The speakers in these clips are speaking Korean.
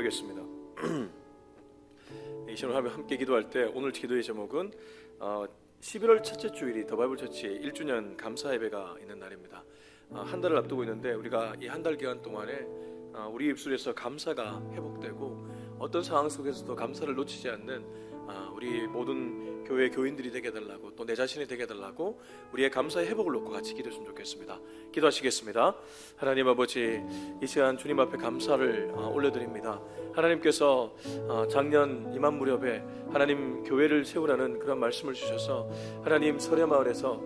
기도하겠습니다. 이 시간을 함께 기도할 때 오늘 기도의 제목은 11월 첫째 주일이 더 바이블 처치의 1주년 감사 예배가 있는 날입니다. 한 달을 앞두고 있는데 우리가 이 한 달 기간 동안에 우리 입술에서 감사가 회복되고 어떤 상황 속에서도 감사를 놓치지 않는 우리 모든 교회 교인들이 되게 해달라고, 또 내 자신이 되게 해달라고 우리의 감사의 회복을 놓고 같이 기도했으면 좋겠습니다. 기도하시겠습니다. 하나님 아버지, 이 시간 주님 앞에 감사를 올려드립니다. 하나님께서 작년 이맘 무렵에 하나님 교회를 세우라는 그런 말씀을 주셔서 하나님 설해마을에서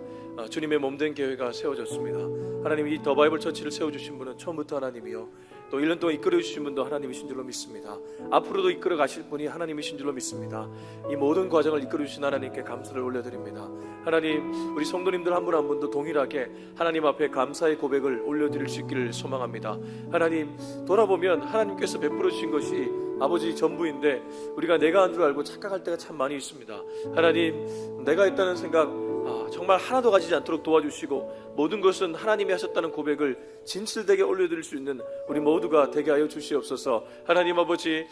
주님의 몸된 교회가 세워졌습니다. 하나님, 이 더 바이블 처치를 세워주신 분은 처음부터 하나님이요, 또 1년 동안 이끌어주신 분도 하나님이신 줄로 믿습니다. 앞으로도 이끌어 가실 분이 하나님이신 줄로 믿습니다. 이 모든 과정을 이끌어주신 하나님께 감사를 올려드립니다. 하나님, 우리 성도님들 한 분 한 분도 동일하게 하나님 앞에 감사의 고백을 올려드릴 수 있기를 소망합니다. 하나님, 돌아보면 하나님께서 베풀어 주신 것이 아버지 전부인데 우리가 내가 한 줄 알고 착각할 때가 참 많이 있습니다. 하나님, 내가 있다는 생각 정말 하나도 가지지 않도록 도와주시고 모든 것은 하나님이 하셨다는 고백을 진실되게 올려드릴 수 있는 우리 모두가 되게 하여 주시옵소서. 하나님 아버지,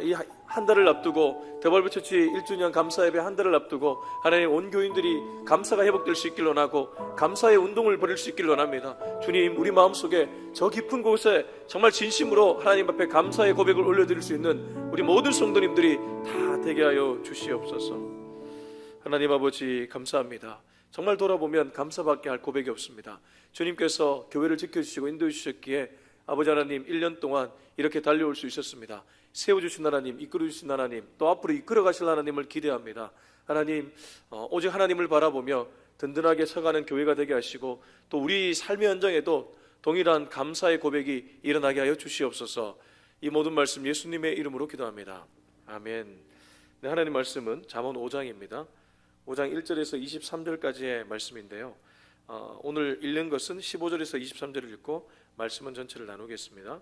이 한 달을 앞두고 더 바이블 처치 1주년 감사예배 한 달을 앞두고 하나님, 온 교인들이 감사가 회복될 수 있길 원하고 감사의 운동을 벌일 수 있길 원합니다. 주님, 우리 마음속에 저 깊은 곳에 정말 진심으로 하나님 앞에 감사의 고백을 올려드릴 수 있는 우리 모든 성도님들이 다 되게 하여 주시옵소서. 하나님 아버지, 감사합니다. 정말 돌아보면 감사밖에 할 고백이 없습니다. 주님께서 교회를 지켜주시고 인도해 주셨기에 아버지 하나님, 1년 동안 이렇게 달려올 수 있었습니다. 세워주신 하나님, 이끌어주신 하나님, 또 앞으로 이끌어가실 하나님을 기대합니다. 하나님, 오직 하나님을 바라보며 든든하게 서가는 교회가 되게 하시고 또 우리 삶의 현장에도 동일한 감사의 고백이 일어나게 하여 주시옵소서. 이 모든 말씀 예수님의 이름으로 기도합니다. 아멘. 네, 하나님 말씀은 잠언 5장입니다. 5장 1절에서 23절까지의 말씀인데요, 오늘 읽는 것은 15절에서 23절을 읽고 말씀은 전체를 나누겠습니다.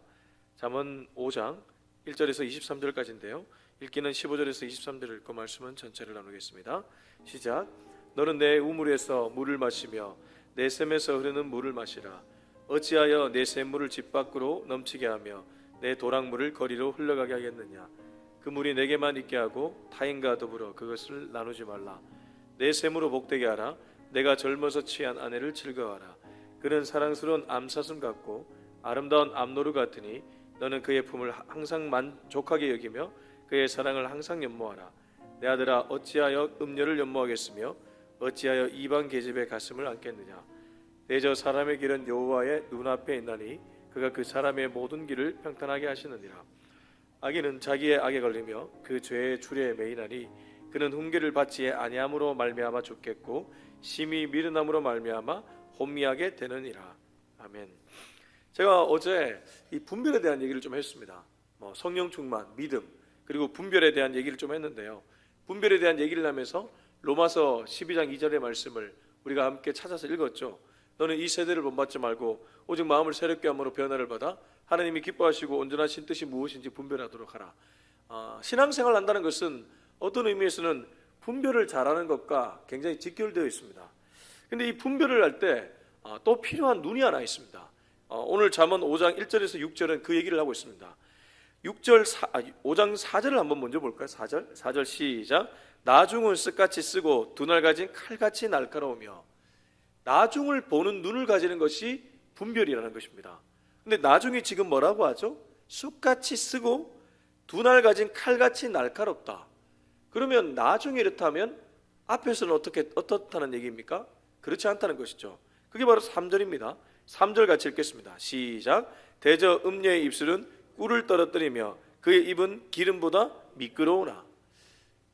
잠언 5장 1절에서 23절까지인데요, 읽기는 15절에서 23절을 읽고 말씀은 전체를 나누겠습니다. 시작. 너는 내 우물에서 물을 마시며 내 샘에서 흐르는 물을 마시라. 어찌하여 내 샘물을 집 밖으로 넘치게 하며 내 도랑물을 거리로 흘러가게 하겠느냐. 그 물이 내게만 있게 하고 타인과 더불어 그것을 나누지 말라. 내 샘으로 복되게 하라. 내가 젊어서 취한 아내를 즐거워하라. 그는 사랑스러운 암사슴 같고 아름다운 암노루 같으니 너는 그의 품을 항상 만족하게 여기며 그의 사랑을 항상 연모하라. 내 아들아, 어찌하여 음녀를 연모하겠으며 어찌하여 이방 계집의 가슴을 안겠느냐. 내저 사람의 길은 여호와의 눈앞에 있나니 그가 그 사람의 모든 길을 평탄하게 하시느니라. 악인은 자기의 악에 걸리며 그 죄의 줄에 매이나니 그는 훈계를 받지 아니함으로 말미암아 죽겠고 심히 미련함으로 말미암아 혼미하게 되느니라. 아멘. 제가 어제 이 분별에 대한 얘기를 좀 했습니다. 성령 충만, 믿음, 그리고 분별에 대한 얘기를 좀 했는데요, 분별에 대한 얘기를 하면서 로마서 12장 2절의 말씀을 우리가 함께 찾아서 읽었죠. 너는 이 세대를 본받지 말고 오직 마음을 새롭게 함으로 변화를 받아 하나님이 기뻐하시고 온전하신 뜻이 무엇인지 분별하도록 하라. 신앙생활을 한다는 것은 어떤 의미에서는 분별을 잘하는 것과 굉장히 직결되어 있습니다. 그런데 이 분별을 할 때 또 필요한 눈이 하나 있습니다. 오늘 잠언 5장 1절에서 6절은 그 얘기를 하고 있습니다. 5장 4절을 한번 먼저 볼까요? 4절 시작. 나중은 쓱같이 쓰고 두 날 가진 칼같이 날카로우며. 나중을 보는 눈을 가지는 것이 분별이라는 것입니다. 근데 나중이 지금 뭐라고 하죠? 쑥같이 쓰고 두 날 가진 칼같이 날카롭다. 그러면 나중에 이렇다면 앞에서는 어떻다는 얘기입니까? 그렇지 않다는 것이죠. 그게 바로 3절입니다. 3절 같이 읽겠습니다. 시작. 대저 음녀의 입술은 꿀을 떨어뜨리며 그의 입은 기름보다 미끄러우나.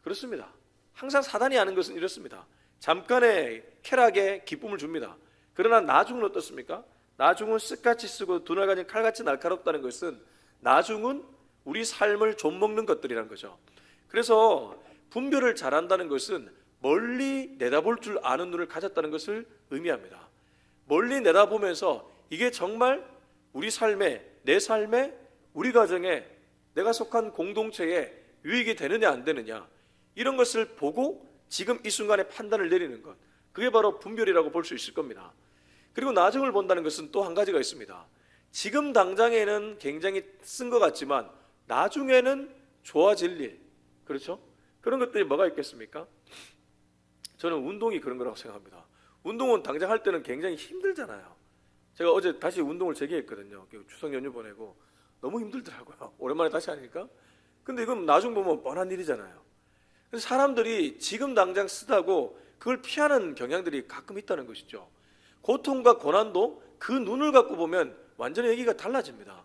그렇습니다. 항상 사단이 하는 것은 이렇습니다. 잠깐의 쾌락에 기쁨을 줍니다. 그러나 나중은 어떻습니까? 나중은 쓱같이 쓰고 두 날 가진 칼같이 날카롭다는 것은 나중은 우리 삶을 좀먹는 것들이라는 거죠. 그래서 분별을 잘한다는 것은 멀리 내다볼 줄 아는 눈을 가졌다는 것을 의미합니다. 멀리 내다보면서 이게 정말 우리 삶에, 내 삶에, 우리 가정에, 내가 속한 공동체에 유익이 되느냐 안 되느냐, 이런 것을 보고 지금 이 순간에 판단을 내리는 것, 그게 바로 분별이라고 볼 수 있을 겁니다. 그리고 나중을 본다는 것은 또 한 가지가 있습니다. 지금 당장에는 굉장히 쓴 것 같지만 나중에는 좋아질 일, 그렇죠? 그런 것들이 뭐가 있겠습니까? 저는 운동이 그런 거라고 생각합니다. 운동은 당장 할 때는 굉장히 힘들잖아요. 제가 어제 다시 운동을 재개했거든요. 추석 연휴 보내고 너무 힘들더라고요. 오랜만에 다시 하니까. 근데 이건 나중 보면 뻔한 일이잖아요. 그래서 사람들이 지금 당장 쓰다고 그걸 피하는 경향들이 가끔 있다는 것이죠. 고통과 고난도 그 눈을 갖고 보면 완전히 얘기가 달라집니다.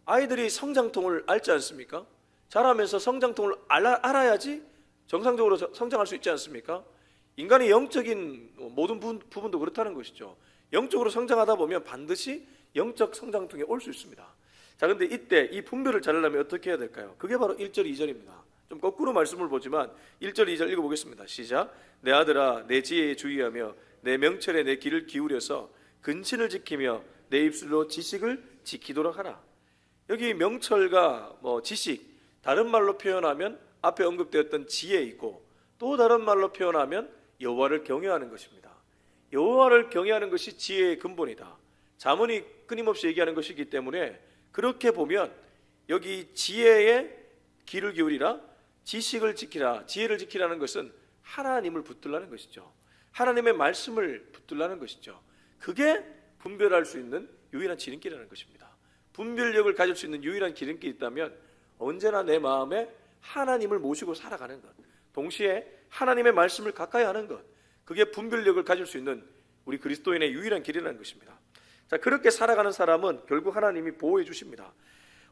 아이들이 성장통을 알지 않습니까? 자라면서 성장통을 알아야지 정상적으로 성장할 수 있지 않습니까? 인간의 영적인 모든 부분도 그렇다는 것이죠. 영적으로 성장하다 보면 반드시 영적 성장통에 올 수 있습니다. 자, 근데 이때 이 분별을 잘하려면 어떻게 해야 될까요? 그게 바로 1절, 2절입니다. 좀 거꾸로 말씀을 보지만 1절, 2절 읽어보겠습니다. 시작. 내 아들아, 내 지혜에 주의하며 내 명철에 내 귀를 기울여서 근신을 지키며 내 입술로 지식을 지키도록 하라. 여기 명철과 지식, 다른 말로 표현하면 앞에 언급되었던 지혜이고, 또 다른 말로 표현하면 여호와를 경외하는 것입니다. 여호와를 경외하는 것이 지혜의 근본이다. 잠언이 끊임없이 얘기하는 것이기 때문에 그렇게 보면 여기 지혜에 귀를 기울이라, 지식을 지키라, 지혜를 지키라는 것은 하나님을 붙들라는 것이죠. 하나님의 말씀을 붙들라는 것이죠. 그게 분별할 수 있는 유일한 지름길이라는 것입니다. 분별력을 가질 수 있는 유일한 지름길이 있다면 언제나 내 마음에 하나님을 모시고 살아가는 것, 동시에 하나님의 말씀을 가까이 하는 것, 그게 분별력을 가질 수 있는 우리 그리스도인의 유일한 길이라는 것입니다. 자, 그렇게 살아가는 사람은 결국 하나님이 보호해 주십니다.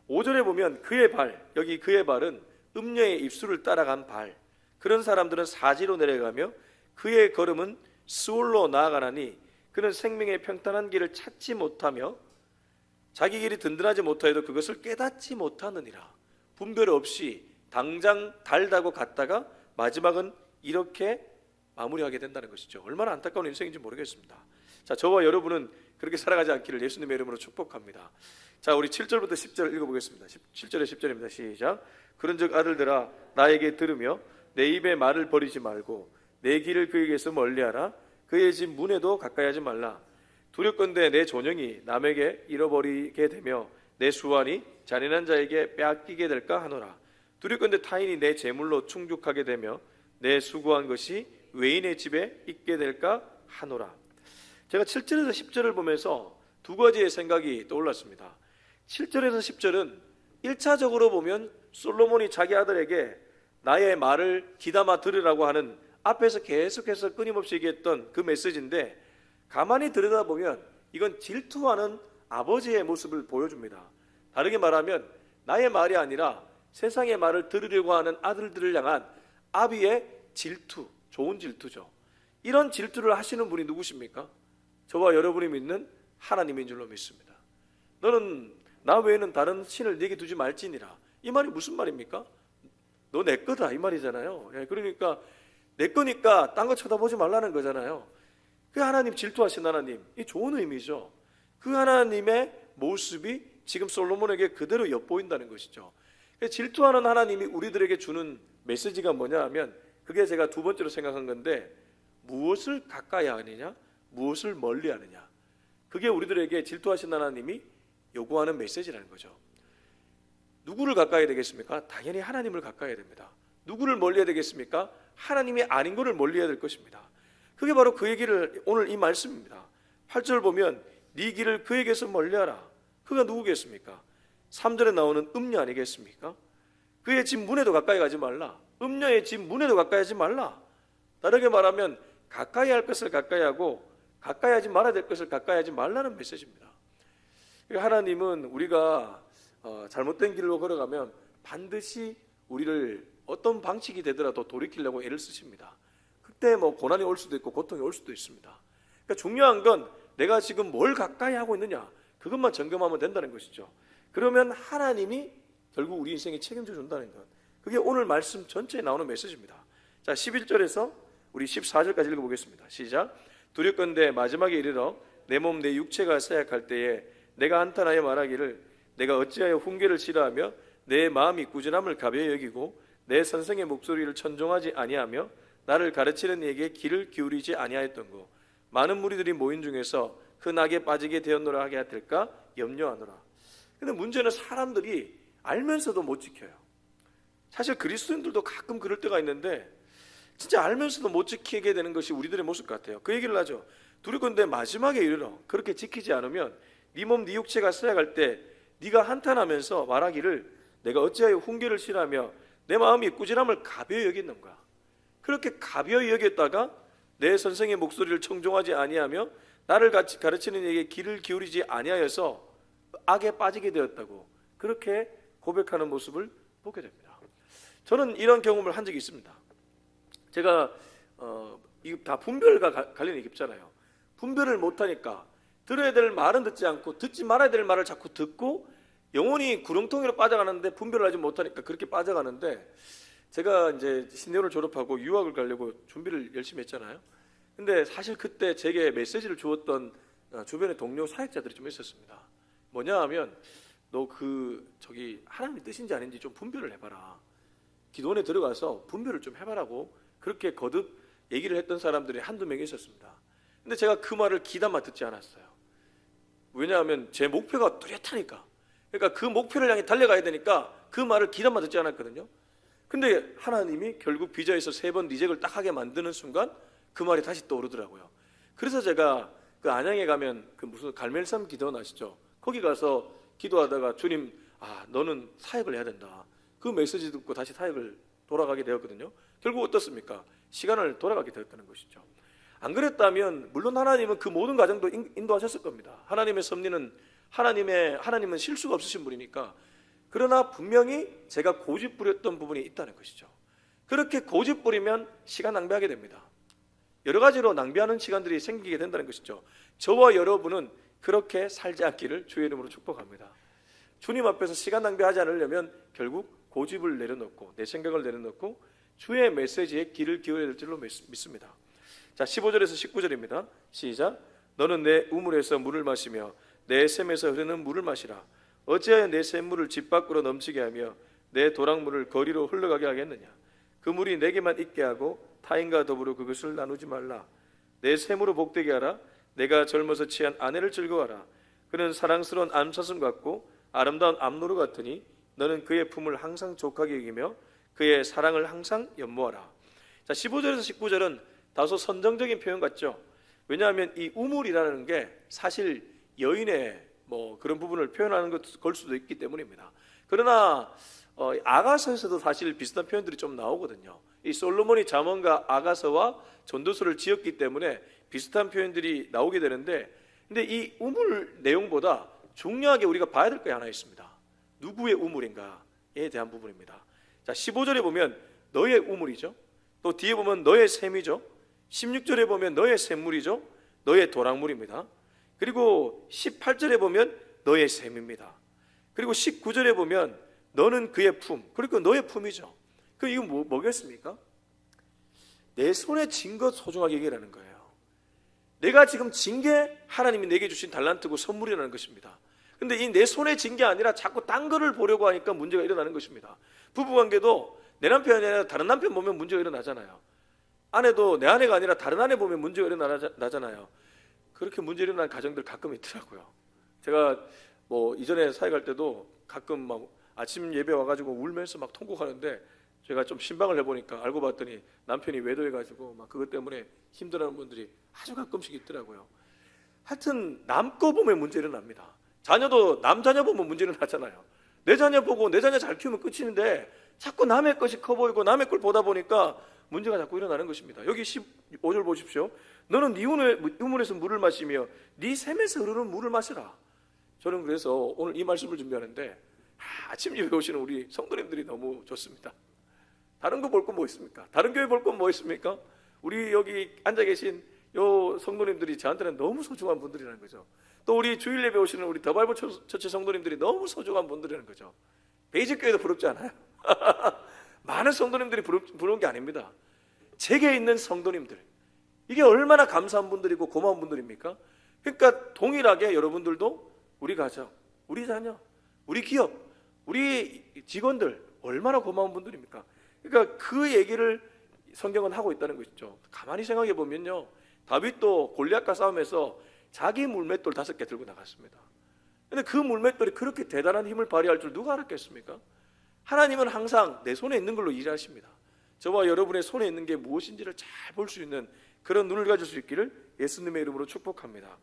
5절에 보면 그의 발, 여기 그의 발은 음녀의 입술을 따라간 발, 그런 사람들은 사지로 내려가며 그의 걸음은 스올로 나아가나니 그는 생명의 평탄한 길을 찾지 못하며 자기 길이 든든하지 못하여도 그것을 깨닫지 못하느니라. 분별 없이 당장 달다고 갔다가 마지막은 이렇게 마무리하게 된다는 것이죠. 얼마나 안타까운 인생인지 모르겠습니다. 자, 저와 여러분은 그렇게 살아가지 않기를 예수님의 이름으로 축복합니다. 자, 우리 7절부터 10절 읽어보겠습니다. 7절에 10절입니다. 시작. 그런즉 아들들아, 나에게 들으며 내 입의 말을 버리지 말고 내 길을 그에게서 멀리하라. 그의 집 문에도 가까이 하지 말라. 두렵건대 내 존영이 남에게 잃어버리게 되며 내 수완이 잔인한 자에게 빼앗기게 될까 하노라. 두렵건대 타인이 내 재물로 충족하게 되며 내 수고한 것이 외인의 집에 있게 될까 하노라. 제가 7절에서 10절을 보면서 두 가지의 생각이 떠올랐습니다. 7절에서 10절은 1차적으로 보면 솔로몬이 자기 아들에게 나의 말을 귀담아 들으라고 하는 앞에서 계속해서 끊임없이 얘기했던 그 메시지인데, 가만히 들여다보면 이건 질투하는 아버지의 모습을 보여줍니다. 다르게 말하면 나의 말이 아니라 세상의 말을 들으려고 하는 아들들을 향한 아비의 질투, 좋은 질투죠. 이런 질투를 하시는 분이 누구십니까? 저와 여러분이 믿는 하나님인 줄로 믿습니다. 너는 나 외에는 다른 신을 네게 두지 말지니라. 이 말이 무슨 말입니까? 너 내 거다 이 말이잖아요. 그러니까 내 거니까 딴 거 쳐다보지 말라는 거잖아요. 그 하나님, 질투하신 하나님, 이 좋은 의미죠. 그 하나님의 모습이 지금 솔로몬에게 그대로 엿보인다는 것이죠. 질투하는 하나님이 우리들에게 주는 메시지가 뭐냐 하면, 그게 제가 두 번째로 생각한 건데, 무엇을 가까이 하느냐, 무엇을 멀리 하느냐, 그게 우리들에게 질투하신 하나님이 요구하는 메시지라는 거죠. 누구를 가까이 해야 되겠습니까? 당연히 하나님을 가까이 해야 됩니다. 누구를 멀리 해야 되겠습니까? 하나님이 아닌 것을 멀리 해야 될 것입니다. 그게 바로 그 얘기를 오늘 이 말씀입니다. 8절 보면 네 길을 그에게서 멀리하라. 그가 누구겠습니까? 3절에 나오는 음녀 아니겠습니까? 그의 집 문에도 가까이 가지 말라. 음녀의 집 문에도 가까이 하지 말라. 다르게 말하면 가까이 할 것을 가까이 하고 가까이 하지 말아야 될 것을 가까이 하지 말라는 메시지입니다. 하나님은 우리가 잘못된 길로 걸어가면 반드시 우리를 어떤 방식이 되더라도 돌이키려고 애를 쓰십니다. 그때 고난이 올 수도 있고 고통이 올 수도 있습니다. 그러니까 중요한 건 내가 지금 뭘 가까이 하고 있느냐, 그것만 점검하면 된다는 것이죠. 그러면 하나님이 결국 우리 인생에 책임져 준다는 것, 그게 오늘 말씀 전체에 나오는 메시지입니다. 자, 11절에서 우리 14절까지 읽어보겠습니다. 시작. 두렵건대 마지막에 이르러 내 몸 내 육체가 쇠약할 때에 내가 한탄하여 말하기를 내가 어찌하여 훈계를 싫어하며 내 마음이 꾸준함을 가벼이 여기고 내 선생의 목소리를 천종하지 아니하며 나를 가르치는 이에게 귀를 기울이지 아니하였던고. 많은 무리들이 모인 중에서 그 낙에 빠지게 되었노라 하게 될까 염려하노라. 근데 문제는 사람들이 알면서도 못 지켜요. 사실 그리스도인들도 가끔 그럴 때가 있는데 진짜 알면서도 못 지키게 되는 것이 우리들의 모습 같아요. 그 얘기를 하죠. 두렵건대 마지막에 이르러 그렇게 지키지 않으면 네 몸 네 육체가 쇠약할 때 네가 한탄하면서 말하기를 내가 어찌하여 훈계를 싫어하며 내 마음이 꾸지람을 가벼이 여겼는가. 그렇게 가벼이 여겼다가 내 선생의 목소리를 청종하지 아니하며 나를 가르치는 이에게 귀를 기울이지 아니하여서 악에 빠지게 되었다고 그렇게 고백하는 모습을 보게 됩니다. 저는 이런 경험을 한 적이 있습니다. 제가 이거 다 분별과 관련이 깊잖아요. 분별을 못하니까 들어야 될 말은 듣지 않고 듣지 말아야 될 말을 자꾸 듣고 영혼이 구렁텅이로 빠져가는데 분별을 하지 못하니까 그렇게 빠져가는데, 제가 이제 신대원을 졸업하고 유학을 가려고 준비를 열심히 했잖아요. 근데 사실 그때 제게 메시지를 주었던 주변의 동료 사역자들이 좀 있었습니다. 뭐냐 하면 너 하나님의 뜻인지 아닌지 좀 분별을 해봐라. 기도원에 들어가서 분별을 좀 해봐라고 그렇게 거듭 얘기를 했던 사람들이 한두 명이 있었습니다. 근데 제가 그 말을 귀담아 듣지 않았어요. 왜냐하면 제 목표가 뚜렷하니까. 그러니까 그 목표를 향해 달려가야 되니까 그 말을 귀담아 듣지 않았거든요. 근데 하나님이 결국 비자에서 3번 리젝을 딱 하게 만드는 순간 그 말이 다시 떠오르더라고요. 그래서 제가 그 안양에 가면 그 무슨 갈멜삼 기도원 아시죠? 거기 가서 기도하다가 주님, 너는 사역을 해야 된다. 그 메시지 듣고 다시 사역을 돌아가게 되었거든요. 결국 어떻습니까? 시간을 돌아가게 되었다는 것이죠. 안 그랬다면 물론 하나님은 그 모든 과정도 인도하셨을 겁니다. 하나님의 섭리는 하나님은 실수가 없으신 분이니까. 그러나 분명히 제가 고집 부렸던 부분이 있다는 것이죠. 그렇게 고집 부리면 시간 낭비하게 됩니다. 여러 가지로 낭비하는 시간들이 생기게 된다는 것이죠. 저와 여러분은 그렇게 살지 않기를 주의 이름으로 축복합니다. 주님 앞에서 시간 낭비하지 않으려면 결국 고집을 내려놓고 내 생각을 내려놓고 주의 메시지에 귀를 기울여야 될 줄로 믿습니다. 자, 15절에서 19절입니다. 시작. 너는 내 우물에서 물을 마시며 내 샘에서 흐르는 물을 마시라. 어찌하여 내 샘물을 집 밖으로 넘치게 하며 내 도랑물을 거리로 흘러가게 하겠느냐. 그 물이 내게만 있게 하고 타인과 더불어 그것을 나누지 말라. 내 샘으로 복되게 하라. 내가 젊어서 취한 아내를 즐거워하라. 그는 사랑스러운 암사슴 같고 아름다운 암노루 같으니 너는 그의 품을 항상 족하게 여기며 그의 사랑을 항상 연모하라. 자, 15절에서 19절은 다소 선정적인 표현 같죠. 왜냐하면 이 우물이라는 게 사실 여인의 그런 부분을 표현하는 걸 수도 있기 때문입니다. 그러나 아가서에서도 사실 비슷한 표현들이 좀 나오거든요. 이 솔로몬이 잠언과 아가서와 전도서를 지었기 때문에 비슷한 표현들이 나오게 되는데, 근데 이 우물 내용보다 중요하게 우리가 봐야 될 게 하나 있습니다. 누구의 우물인가에 대한 부분입니다. 자, 15절에 보면 너의 우물이죠. 또 뒤에 보면 너의 샘이죠. 16절에 보면 너의 샘물이죠. 너의 도랑물입니다. 그리고 18절에 보면 너의 샘입니다. 그리고 19절에 보면 너는 그의 품, 그러니까 너의 품이죠. 이거 뭐겠습니까? 내 손에 쥔 것 소중하게 얘기하는 거예요. 내가 지금 진 게 하나님이 내게 주신 달란트고 선물이라는 것입니다. 근데 이 내 손에 쥔 게 아니라 자꾸 딴 거를 보려고 하니까 문제가 일어나는 것입니다. 부부관계도 내 남편이 아니라 다른 남편 보면 문제가 일어나잖아요. 아내도 내 아내가 아니라 다른 아내 보면 문제가 일어나잖아요. 그렇게 문제 일어나는 가정들 가끔 있더라고요. 제가 이전에 사역할 때도 가끔 막 아침 예배 와가지고 울면서 막 통곡하는데 제가 좀 신방을 해보니까 알고 봤더니 남편이 외도해가지고 막 그것 때문에 힘들어하는 분들이 아주 가끔씩 있더라고요. 하여튼 남 거 보면 문제 일어납니다. 자녀도 남 자녀 보면 문제 일어나잖아요. 내 자녀 보고 내 자녀 잘 키우면 끝인데 자꾸 남의 것이 커 보이고 남의 걸 보다 보니까 문제가 자꾸 일어나는 것입니다. 여기 15절 보십시오. 너는 네 우물에서 물을 마시며 네 샘에서 흐르는 물을 마시라. 저는 그래서 오늘 이 말씀을 준비하는데 아침 예배 오시는 우리 성도님들이 너무 좋습니다. 다른 거 볼 건 뭐 있습니까? 다른 교회 볼 건 뭐 있습니까? 우리 여기 앉아 계신 요 성도님들이 저한테는 너무 소중한 분들이라는 거죠. 또 우리 주일 예배 오시는 우리 더바이블 처치 성도님들이 너무 소중한 분들이라는 거죠. 베이직 교회도 부럽지 않아요? 많은 성도님들이 부러운 게 아닙니다. 제게 있는 성도님들, 이게 얼마나 감사한 분들이고 고마운 분들입니까? 그러니까 동일하게 여러분들도 우리 가정, 우리 자녀, 우리 기업, 우리 직원들 얼마나 고마운 분들입니까? 그러니까 그 얘기를 성경은 하고 있다는 것이죠. 가만히 생각해 보면요, 다윗도 골리앗과 싸움에서 자기 물맷돌 5개 들고 나갔습니다. 근데 그 물맷돌이 그렇게 대단한 힘을 발휘할 줄 누가 알았겠습니까? 하나님은 항상 내 손에 있는 걸로 일하십니다. 저와 여러분의 손에 있는 게 무엇인지를 잘 볼 수 있는 그런 눈을 가질 수 있기를 예수님의 이름으로 축복합니다.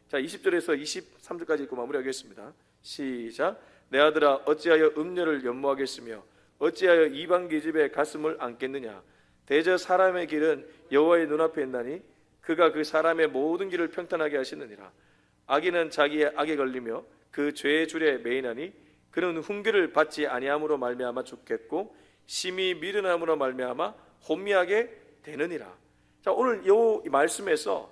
자, 20절에서 23절까지 읽고 마무리하겠습니다. 시작. 내 아들아, 어찌하여 음녀를 연모하겠으며 어찌하여 이방 계집의 가슴을 안겠느냐. 대저 사람의 길은 여호와의 눈앞에 있나니 그가 그 사람의 모든 길을 평탄하게 하시느니라. 악인은 자기의 악에 걸리며 그 죄의 줄에 매이나니 그는 훈계를 받지 아니함으로 말미암아 죽겠고 심히 미련함으로 말미암아 혼미하게 되느니라. 자, 오늘 이 말씀에서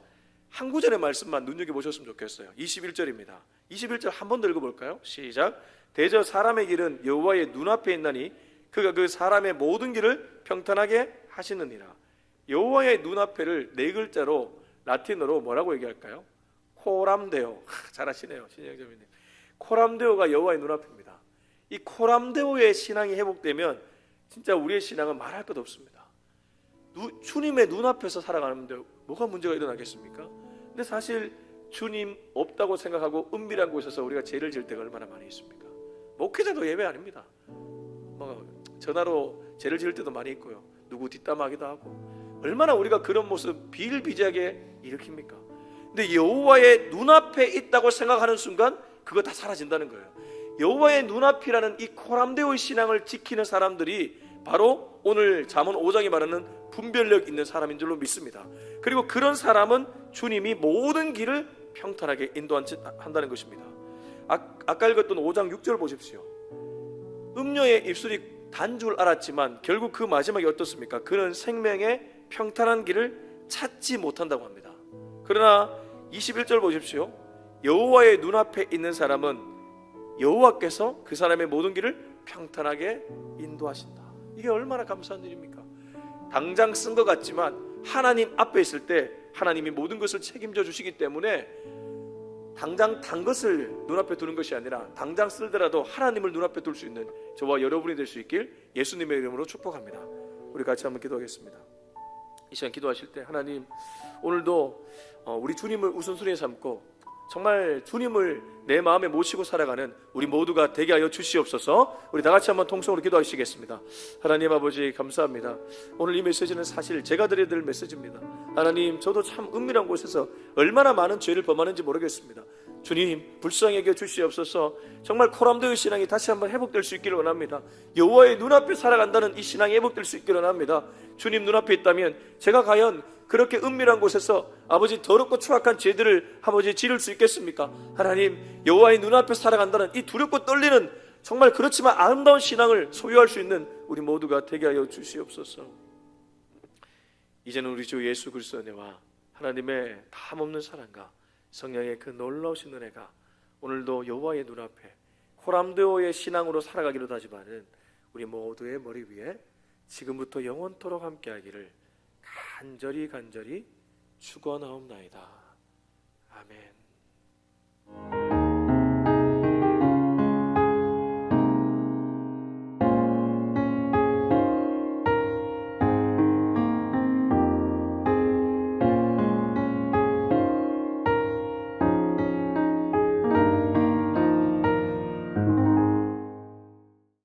한 구절의 말씀만 눈여겨보셨으면 좋겠어요. 21절입니다. 21절 한 번 더 읽어볼까요? 시작. 대저 사람의 길은 여호와의 눈앞에 있나니 그가 그 사람의 모든 길을 평탄하게 하시느니라. 여호와의 눈앞에를 네 글자로 라틴어로 뭐라고 얘기할까요? 코람데오. 잘하시네요, 신영점님. 코람데오가 여호와의 눈앞입니다. 이 코람데오의 신앙이 회복되면 진짜 우리의 신앙은 말할 것 없습니다. 주님의 눈앞에서 살아가는데 뭐가 문제가 일어나겠습니까? 근데 사실 주님 없다고 생각하고 은밀한 곳에서 우리가 죄를 지을 때가 얼마나 많이 있습니까? 목회자도 예외 아닙니다. 전화로 죄를 지을 때도 많이 있고요. 누구 뒷담화하기도 하고. 얼마나 우리가 그런 모습 비일비재하게 일으킵니까? 근데 여호와의 눈앞에 있다고 생각하는 순간 그거 다 사라진다는 거예요. 여호와의 눈앞이라는 이 코람데오의 신앙을 지키는 사람들이 바로 오늘 잠언 5장이 말하는 분별력 있는 사람인 줄로 믿습니다. 그리고 그런 사람은 주님이 모든 길을 평탄하게 인도한다는 것입니다. 아까 읽었던 5장 6절 보십시오. 음녀의 입술이 단 줄 알았지만 결국 그 마지막이 어떻습니까? 그는 생명의 평탄한 길을 찾지 못한다고 합니다. 그러나 21절 보십시오. 여호와의 눈앞에 있는 사람은 여호와께서 그 사람의 모든 길을 평탄하게 인도하신다. 이게 얼마나 감사한 일입니까? 당장 쓴 것 같지만 하나님 앞에 있을 때 하나님이 모든 것을 책임져 주시기 때문에 당장 단 것을 눈앞에 두는 것이 아니라 당장 쓸더라도 하나님을 눈앞에 둘 수 있는 저와 여러분이 될 수 있길 예수님의 이름으로 축복합니다. 우리 같이 한번 기도하겠습니다. 이 시간 기도하실 때 하나님, 오늘도 우리 주님을 우선순위에 삼고 정말 주님을 내 마음에 모시고 살아가는 우리 모두가 되게 하여 주시옵소서. 우리 다 같이 한번 통성으로 기도하시겠습니다. 하나님 아버지, 감사합니다. 오늘 이 메시지는 사실 제가 드려야 될 메시지입니다. 하나님, 저도 참 은밀한 곳에서 얼마나 많은 죄를 범하는지 모르겠습니다. 주님, 불쌍히 여겨 주시옵소서. 정말 코람데오의 신앙이 다시 한번 회복될 수 있기를 원합니다. 여호와의 눈앞에 살아간다는 이 신앙이 회복될 수 있기를 원합니다. 주님 눈앞에 있다면 제가 과연 그렇게 은밀한 곳에서 아버지 더럽고 추악한 죄들을 아버지 지를 수 있겠습니까? 하나님, 여호와의 눈앞에 살아간다는 이 두렵고 떨리는 정말 그렇지만 아름다운 신앙을 소유할 수 있는 우리 모두가 되게 하여 주시옵소서. 이제는 우리 주 예수 그리스도의 은혜와 하나님의 다함없는 사랑과 성령의 그 놀라우신 은혜가 오늘도 여호와의 눈앞에 코람데오의 신앙으로 살아가기로 다짐하는 우리 모두의 머리 위에 지금부터 영원토록 함께하기를 간절히 축원하옵나이다. 아멘.